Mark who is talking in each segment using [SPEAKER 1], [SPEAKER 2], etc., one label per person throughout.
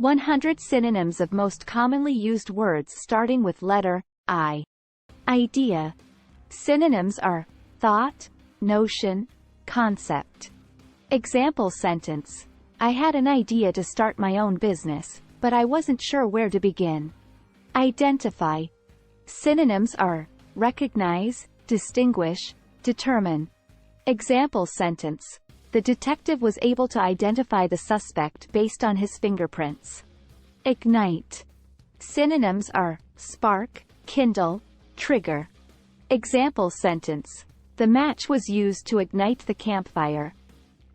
[SPEAKER 1] 100 synonyms of most commonly used words starting with letter I. Idea. Synonyms are thought, notion, concept. Example sentence. I had an idea to start my own business, but I wasn't sure where to begin. Identify. Synonyms are recognize, distinguish, determine. Example sentence. The detective was able to identify the suspect based on his fingerprints. Ignite. Synonyms are spark, kindle, trigger. Example sentence. The match was used to ignite the campfire.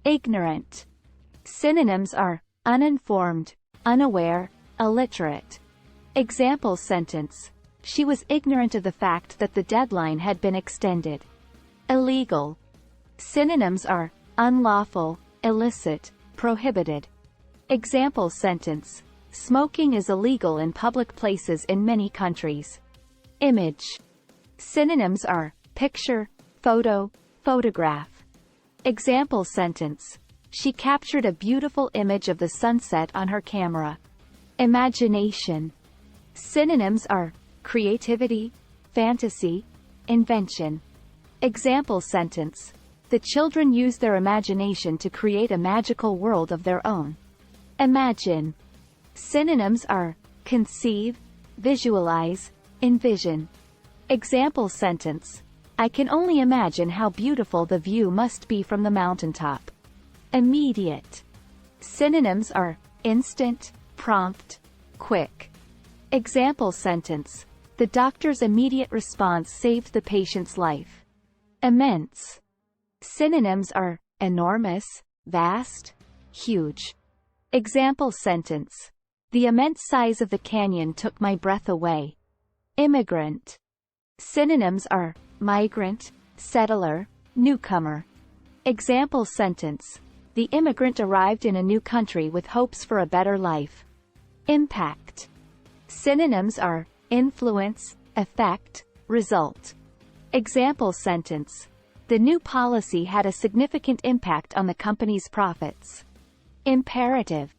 [SPEAKER 1] Ignorant. Synonyms are uninformed, unaware, illiterate. Example sentence. She was ignorant of the fact that the deadline had been extended. Illegal. Synonyms are unlawful, illicit, prohibited. Example sentence. Smoking is illegal in public places in many countries. Image. Synonyms are picture, photo, photograph. Example sentence. She captured a beautiful image of the sunset on her camera. Imagination. Synonyms are creativity, fantasy, invention. Example sentence. The children use their imagination to create a magical world of their own. Imagine. Synonyms are conceive, visualize, envision. Example sentence. I can only imagine how beautiful the view must be from the mountaintop. Immediate. Synonyms are instant, prompt, quick. Example sentence. The doctor's immediate response saved the patient's life. Immense. Synonyms are enormous, vast, huge. Example sentence. The immense size of the canyon took my breath away. Immigrant. Synonyms are migrant, settler, newcomer. Example sentence. The immigrant arrived in a new country with hopes for a better life. Impact. Synonyms are influence, effect, result. Example sentence. The new policy had a significant impact on the company's profits. Imperative.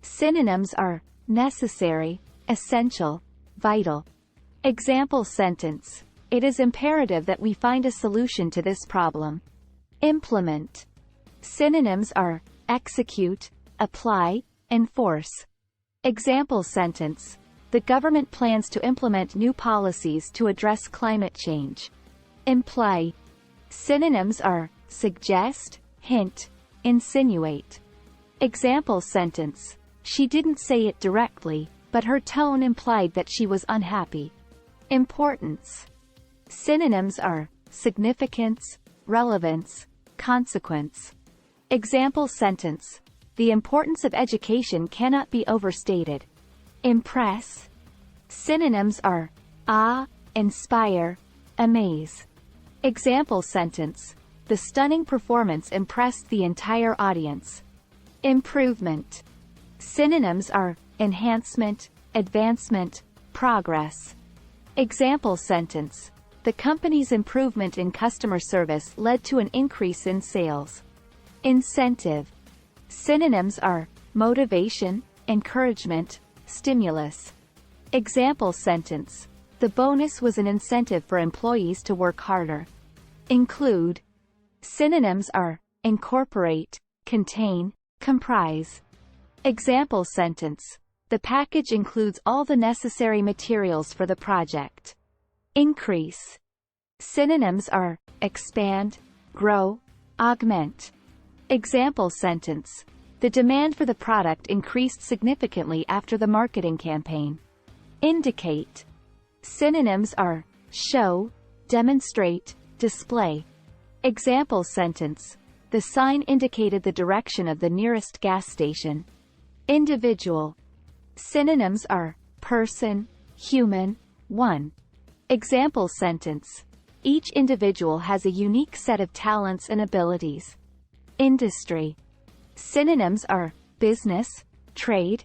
[SPEAKER 1] Synonyms are necessary, essential, vital. Example sentence. It is imperative that we find a solution to this problem. Implement. Synonyms are execute, apply, enforce. Example sentence. The government plans to implement new policies to address climate change. Imply. Synonyms are suggest, hint, insinuate. Example sentence. She didn't say it directly, but her tone implied that she was unhappy. Importance. Synonyms are significance, relevance, consequence. Example sentence. The importance of education cannot be overstated. Impress. Synonyms are awe, inspire, amaze. Example sentence. The stunning performance impressed the entire audience. Improvement. Synonyms are enhancement, advancement, progress. Example sentence. The company's improvement in customer service led to an increase in sales. Incentive. Synonyms are motivation, encouragement, stimulus. Example sentence. The bonus was an incentive for employees to work harder. Include. Synonyms are incorporate, contain, comprise. Example sentence. The package includes all the necessary materials for the project. Increase. Synonyms are expand, grow, augment. Example sentence. The demand for the product increased significantly after the marketing campaign. Indicate. Synonyms are show, demonstrate, display. Example sentence. The sign indicated the direction of the nearest gas station. Individual. Synonyms are person, human, one. Example sentence. Each individual has a unique set of talents and abilities. Industry. Synonyms are business, trade,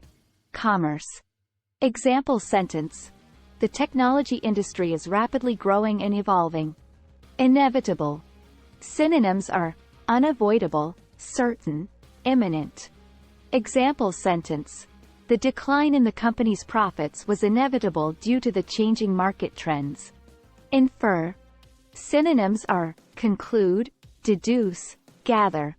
[SPEAKER 1] commerce. Example sentence. The technology industry is rapidly growing and evolving. Inevitable. Synonyms are unavoidable, certain, imminent. Example sentence. The decline in the company's profits was inevitable due to the changing market trends. Infer. Synonyms are conclude, deduce, gather.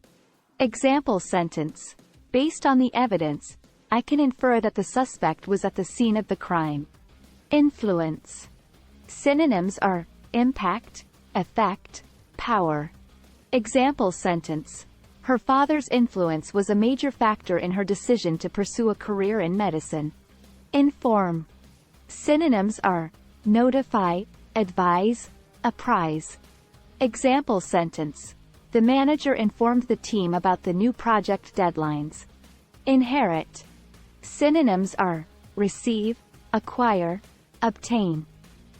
[SPEAKER 1] Example sentence. Based on the evidence, I can infer that the suspect was at the scene of the crime. Influence. Synonyms are impact, effect, power. Example sentence. Her father's influence was a major factor in her decision to pursue a career in medicine. Inform. Synonyms are notify, advise, apprise. Example sentence. The manager informed the team about the new project deadlines. Inherit. Synonyms are receive, acquire, obtain.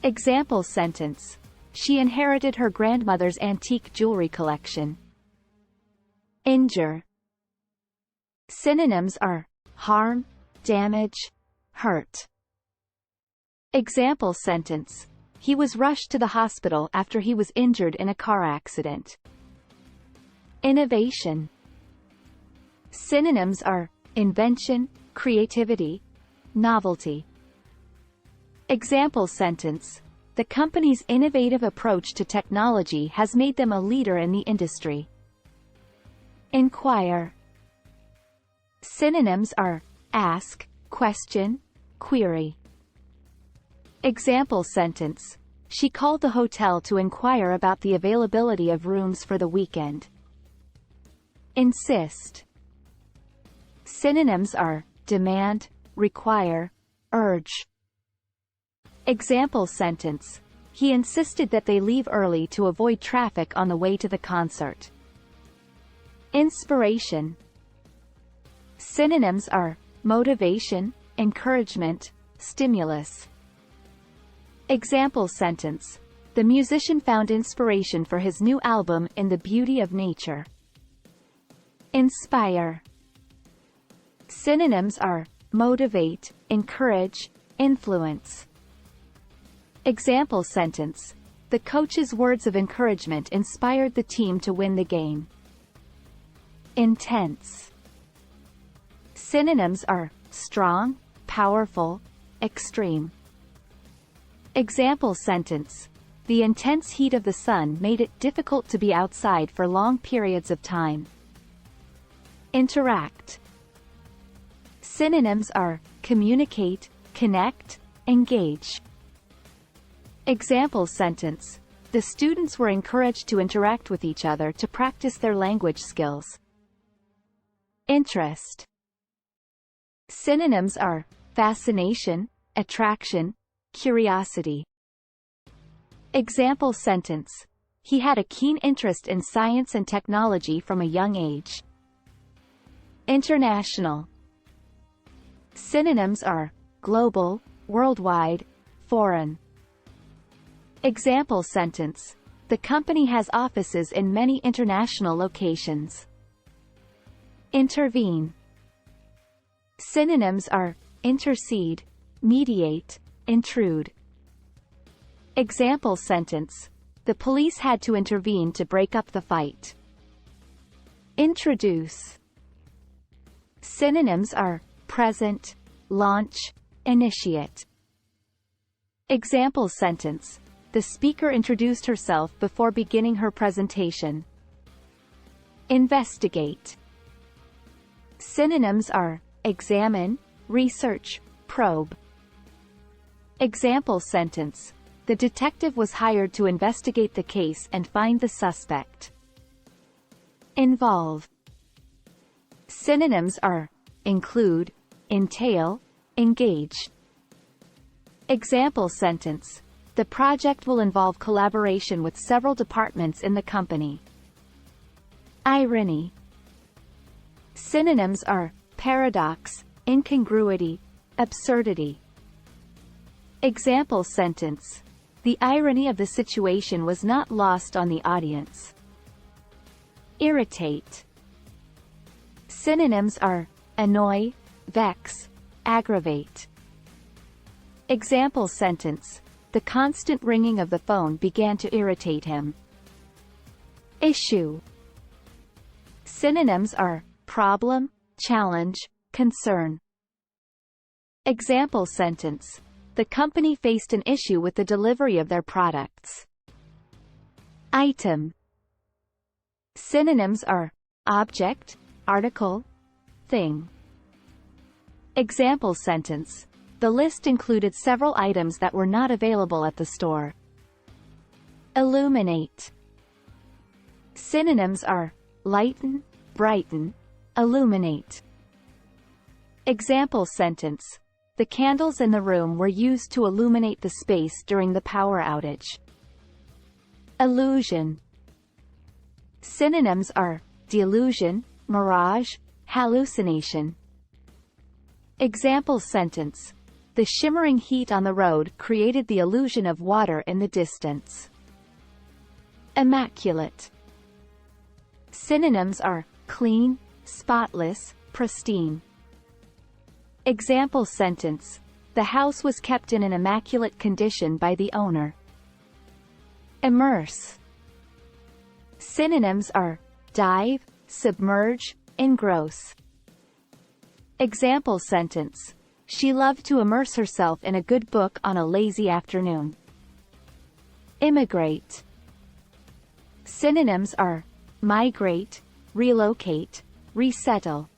[SPEAKER 1] Example sentence. She inherited her grandmother's antique jewelry collection. Injure. Synonyms are harm, damage, hurt. Example sentence. He was rushed to the hospital after he was injured in a car accident. Innovation. Synonyms are invention, creativity, novelty. Example sentence. The company's innovative approach to technology has made them a leader in the industry. Inquire. Synonyms are ask, question, query. Example sentence. She called the hotel to inquire about the availability of rooms for the weekend. Insist. Synonyms are demand, require, urge. Example sentence. He insisted that they leave early to avoid traffic on the way to the concert. Inspiration. Synonyms are motivation, encouragement, stimulus. Example sentence. The musician found inspiration for his new album in the beauty of nature. Inspire. Synonyms are motivate, encourage, influence. Example sentence. The coach's words of encouragement inspired the team to win the game. Intense. Synonyms are strong, powerful, extreme. Example sentence. The intense heat of the sun made it difficult to be outside for long periods of time. Interact. Synonyms are communicate, connect, engage. Example sentence. The students were encouraged to interact with each other to practice their language skills. Interest. Synonyms are fascination, attraction, curiosity. Example sentence. He had a keen interest in science and technology from a young age. International. Synonyms are global, worldwide, foreign. Example sentence. The company has offices in many international locations. Intervene. Synonyms are intercede, mediate, intrude. Example sentence. The police had to intervene to break up the fight. Introduce. Synonyms are present, launch, initiate. Example sentence. The speaker introduced herself before beginning her presentation. Investigate. Synonyms are examine, research, probe. Example sentence. The detective was hired to investigate the case and find the suspect. Involve. Synonyms are include, entail, engage. Example sentence. The project will involve collaboration with several departments in the company. Irony. Synonyms are paradox, incongruity, absurdity. Example sentence. The irony of the situation was not lost on the audience. Irritate. Synonyms are annoy, vex, aggravate. Example sentence. The constant ringing of the phone began to irritate him. Issue. Synonyms are problem, challenge, concern. Example sentence. The company faced an issue with the delivery of their products. Item. Synonyms are object, article, thing. Example sentence. The list included several items that were not available at the store. Illuminate. Synonyms are lighten, brighten, illuminate. Example sentence. The candles in the room were used to illuminate the space during the power outage. Illusion. Synonyms are delusion, mirage, hallucination. Example sentence. The shimmering heat on the road created the illusion of water in the distance. Immaculate. Synonyms are clean, spotless, pristine. Example sentence. The house was kept in an immaculate condition by the owner. Immerse. Synonyms are dive, submerge, engross. Example sentence. She loved to immerse herself in a good book on a lazy afternoon. Immigrate. Synonyms are migrate, relocate, resettle.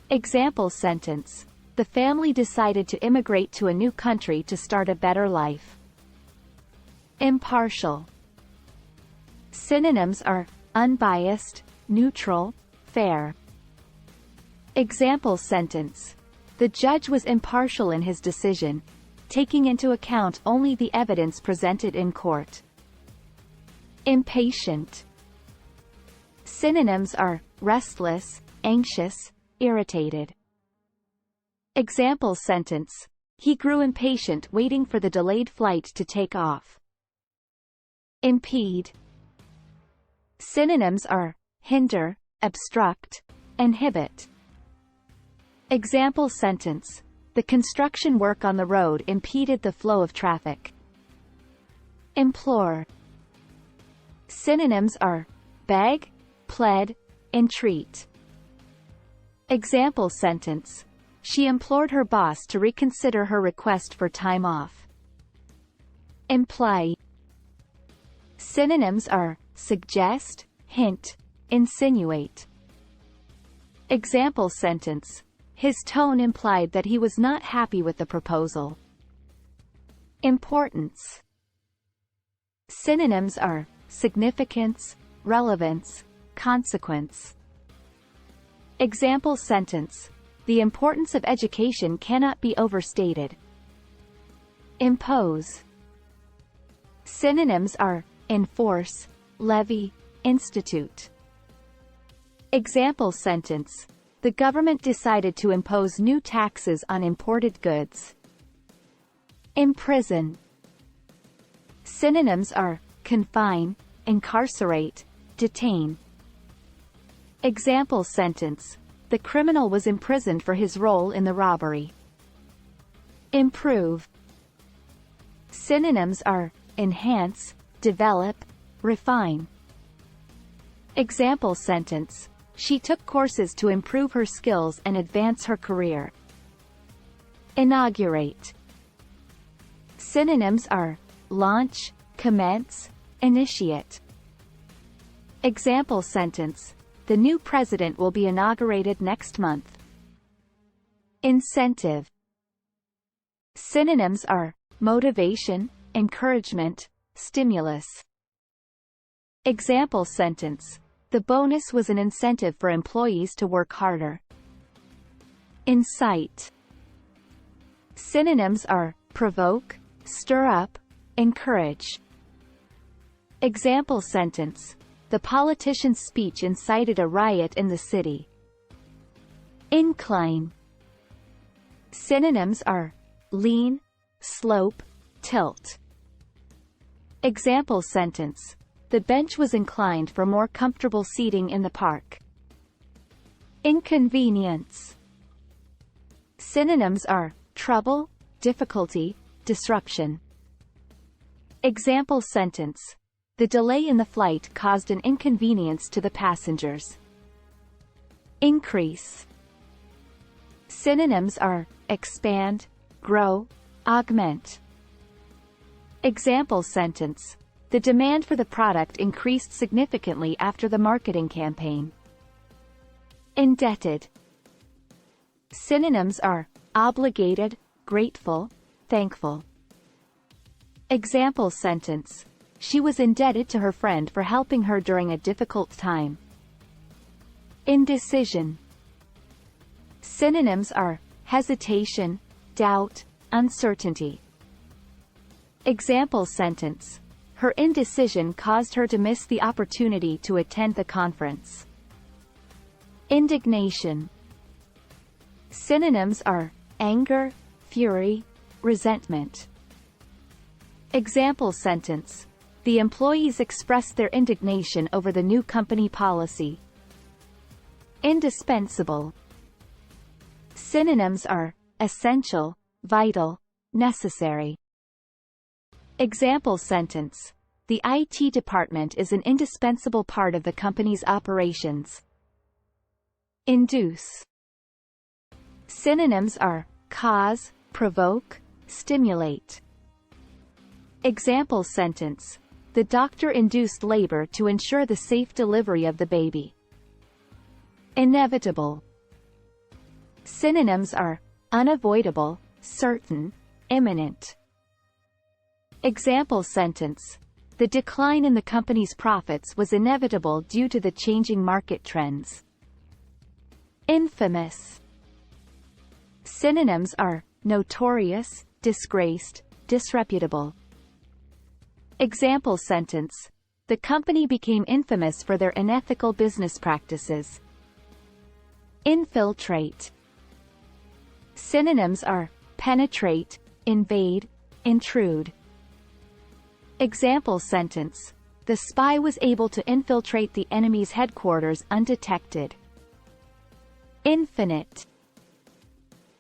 [SPEAKER 1] Example sentence. The family decided to immigrate to a new country to start a better life. Impartial. Synonyms are unbiased, neutral, fair. Example sentence. The judge was impartial in his decision, taking into account only the evidence presented in court. Impatient. Synonyms are restless, anxious, irritated. Example sentence. He grew impatient waiting for the delayed flight to take off. Impede. Synonyms are hinder, obstruct, inhibit. Example sentence. The construction work on the road impeded the flow of traffic. Implore. Synonyms are beg, plead, entreat. Example sentence. She implored her boss to reconsider her request for time off. Imply. Synonyms are suggest, hint, insinuate. Example sentence. His tone implied that he was not happy with the proposal. Importance. Synonyms are significance, relevance, consequence. Example sentence. The importance of education cannot be overstated. Impose. Synonyms are enforce, levy, institute. Example sentence. The government decided to impose new taxes on imported goods. Imprison. Synonyms are confine, incarcerate, detain. Example sentence. The criminal was imprisoned for his role in the robbery. Improve. Synonyms are enhance, develop, refine. Example sentence. She took courses to improve her skills and advance her career. Inaugurate. Synonyms are launch, commence, initiate. Example sentence. The new president will be inaugurated next month. Incentive. Synonyms are motivation, encouragement, stimulus. Example sentence. The bonus was an incentive for employees to work harder. Incite. Synonyms are provoke, stir up, encourage. Example sentence. The politician's speech incited a riot in the city. Incline. Synonyms are lean, slope, tilt. Example sentence. The bench was inclined for more comfortable seating in the park. Inconvenience. Synonyms are trouble, difficulty, disruption. Example sentence. The delay in the flight caused an inconvenience to the passengers. Increase. Synonyms are expand, grow, augment. Example sentence. The demand for the product increased significantly after the marketing campaign. Indebted. Synonyms are obligated, grateful, thankful. Example sentence. She was indebted to her friend for helping her during a difficult time. Indecision. Synonyms are hesitation, doubt, uncertainty. Example sentence. Her indecision caused her to miss the opportunity to attend the conference. Indignation. Synonyms are anger, fury, resentment. Example sentence. The employees expressed their indignation over the new company policy. Indispensable. Synonyms are essential, vital, necessary. Example sentence. The IT department is an indispensable part of the company's operations. Induce. Synonyms are cause, provoke, stimulate. Example sentence. The doctor induced labor to ensure the safe delivery of the baby. Inevitable. Synonyms are unavoidable, certain, imminent. Example sentence. The decline in the company's profits was inevitable due to the changing market trends. Infamous. Synonyms are notorious, disgraced, disreputable. Example sentence. The company became infamous for their unethical business practices. Infiltrate. Synonyms are penetrate, invade, intrude. Example sentence. The spy was able to infiltrate the enemy's headquarters undetected. Infinite.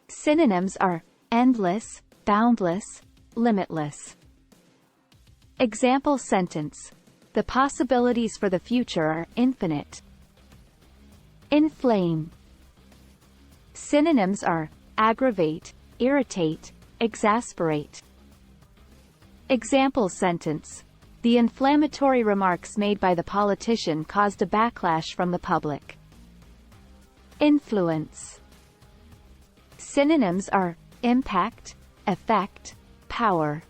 [SPEAKER 1] Synonyms are endless, boundless, limitless. Example sentence. The possibilities for the future are infinite. Inflame. Synonyms are aggravate, irritate, exasperate. Example sentence. The inflammatory remarks made by the politician caused a backlash from the public. Influence. Synonyms are impact, effect, power.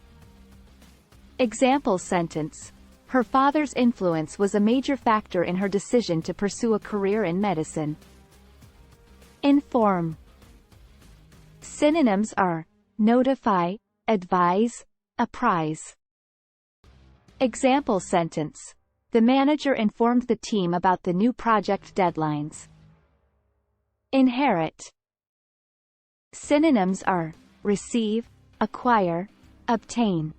[SPEAKER 1] Example sentence. Her father's influence was a major factor in her decision to pursue a career in medicine. Inform. Synonyms are notify, advise, apprise. Example sentence. The manager informed the team about the new project deadlines. Inherit. Synonyms are receive, acquire, obtain.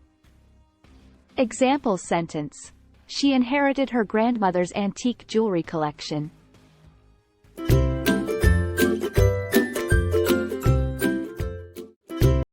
[SPEAKER 1] Example sentence. She inherited her grandmother's antique jewelry collection.